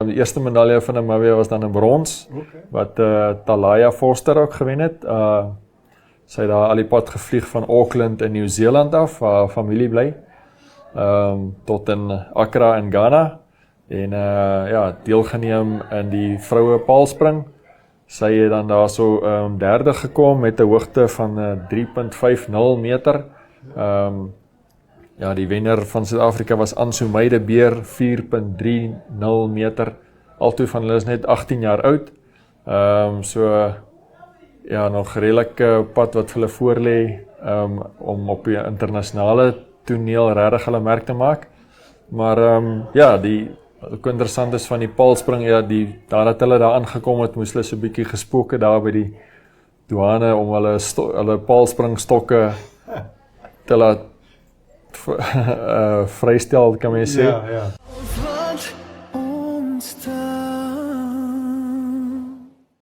Die eerste medalje van Namibia was dan 'n brons, wat Talaya Foster ook gewen het. Sy het daar al die pad gevlieg van Auckland in Nieu-Seeland af, waar haar familie bly, tot in Accra in Ghana, en deelgeneem in die vroue paalspring. Sy het dan daar so derde gekom met 'n hoogte van 3.50 meter. Die wenner van Suid-Afrika was Ansu Meidebeer, 4.30 meter. Altyd van hulle is net 18 jaar oud. Nog redelike pad wat vir hulle voorlê, om op die internasionale toneel regtig hulle merk te maak. Maar die ook interessant is van die paalspring, daar dat hulle daar aangekom het, moes hulle so 'n bietjie gespook het daar by die douane om hulle paalspringstokke te laat vrystel, kan mens sê. Ja.